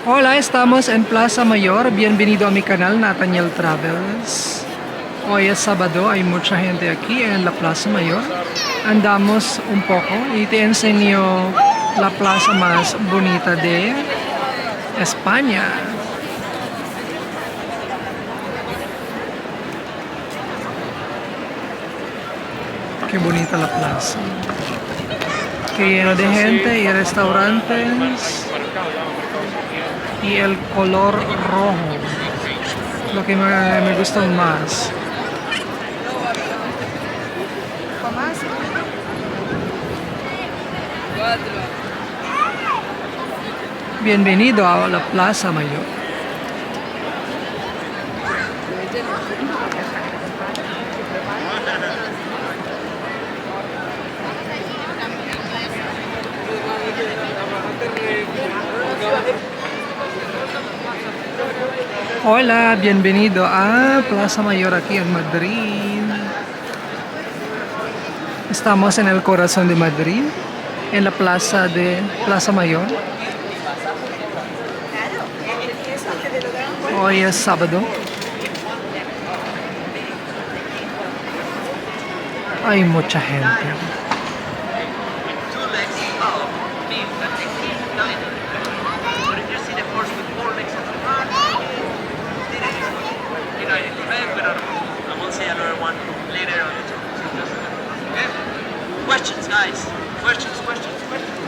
Hola, estamos en Plaza Mayor. Bienvenido a mi canal, Nathaniel Travels. Hoy es sábado, hay mucha gente aquí en la Plaza Mayor. Andamos un poco y te enseño la plaza más bonita de España. Qué bonita la plaza. Qué lleno de gente y restaurantes. Y el color rojo, lo que me gusta más. Bienvenido a la Plaza Mayor. Hola, bienvenido a Plaza Mayor aquí en Madrid. Estamos en el corazón de Madrid, en la Plaza Mayor. Hoy es sábado. Hay mucha gente.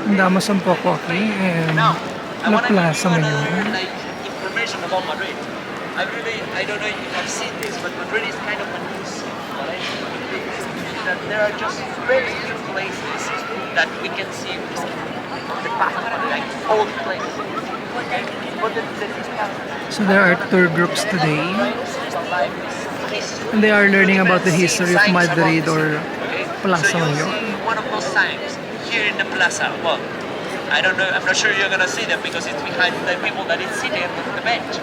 Andamos un poco aquí en la Plaza Mayor. Information about Madrid. I don't know if you have seen this, but Madrid is kind of a new city. That there are just very few places that we can see the past, like old places. So there are tour groups today, and they are learning about the history of Madrid or Plaza Mayor. One of those signs here in the plaza. Well, I don't know. I'm not sure you're gonna see them because it's behind the people that is sitting on the bench.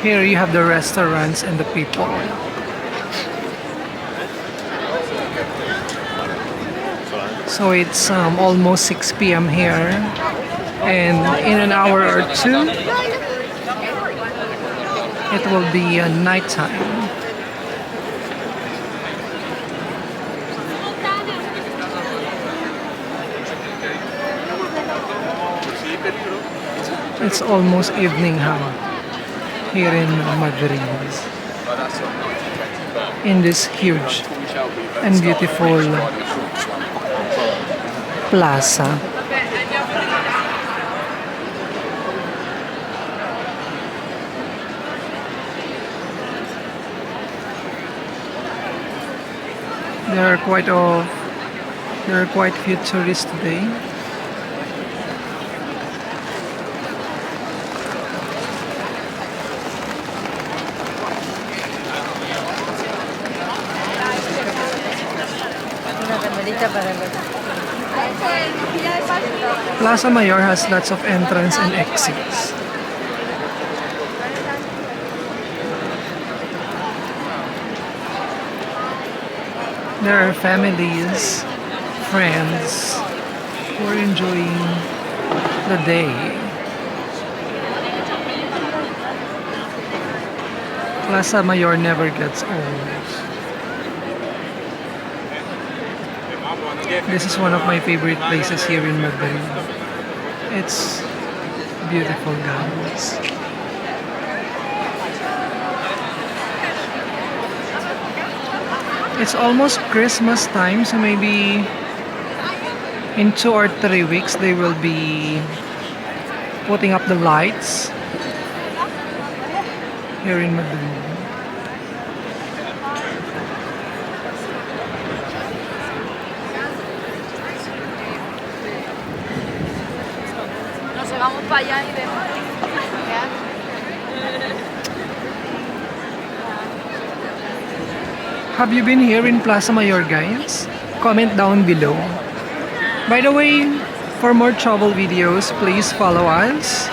Here you have the restaurants and the people. So it's almost 6 p.m. here, and in an hour or two, it will be nighttime. It's almost evening here in Madrid, in this huge and beautiful plaza. There are quite few tourists today. Plaza Mayor has lots of entrance and exits. There are families, friends who are enjoying the day. Plaza Mayor never gets old. This is one of my favorite places here in Madrid. It's beautiful, guys. It's almost Christmas time, so maybe in 2 or 3 weeks they will be putting up the lights here in Madrid. Vamos para allá y vemos. Have you been here in Plaza Mayor, guys? Comment down below. By the way, for more travel videos, please follow us,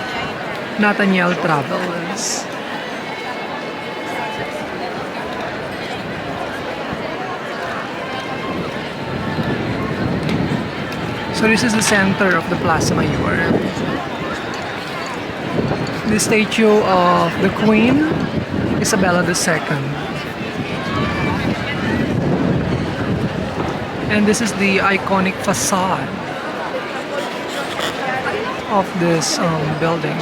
Nathaniel Travels. So this is the center of the Plaza Mayor. The statue of the Queen Isabella II. And this is the iconic facade of this building.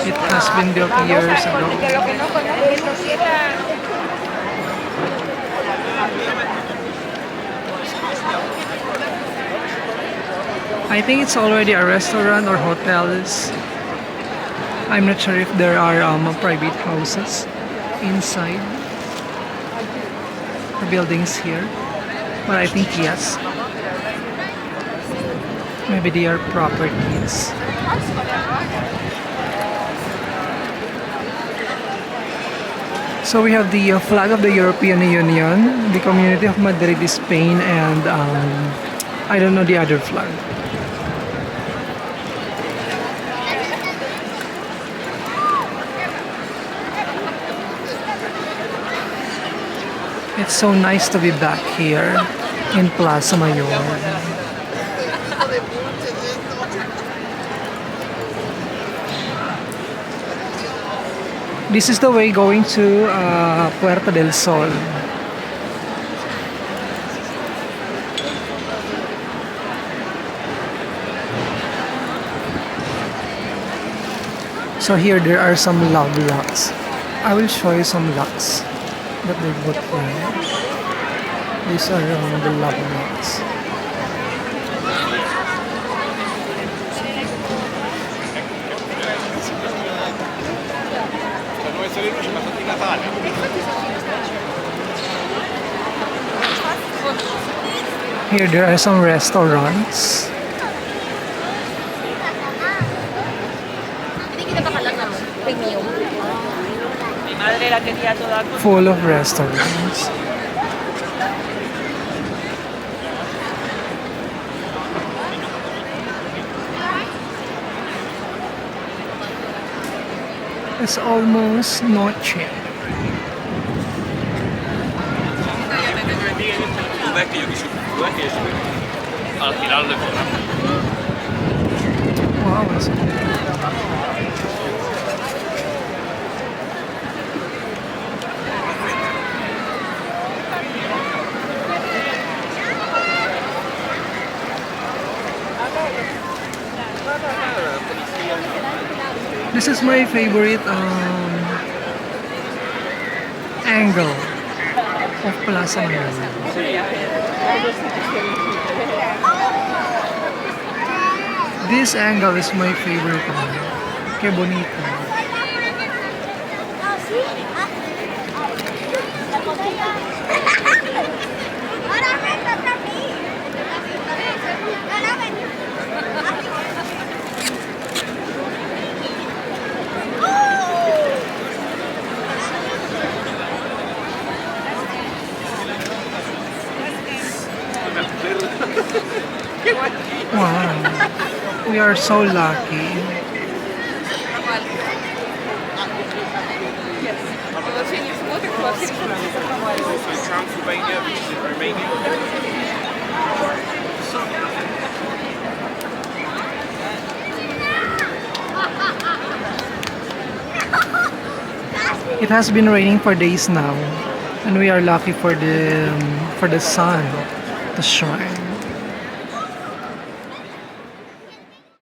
It has been built years ago. I think it's already a restaurant or hotels. I'm not sure if there are private houses inside the buildings here, but I think yes. Maybe they are properties. So we have the flag of the European Union, the Community of Madrid, Spain, and I don't know the other flag. It's so nice to be back here in Plaza Mayor. This is the way going to Puerta del Sol. So here there are some love locks. I will show you some locks that they put here. These are the love locks. Here there are some restaurants. Full of restaurants. It's almost noche. Wow, it's this is my favorite angle of Plaza Mayor. This angle is my favorite one. Que bonito. Wow, we are so lucky. It has been raining for days now, and we are lucky for the sun to shine.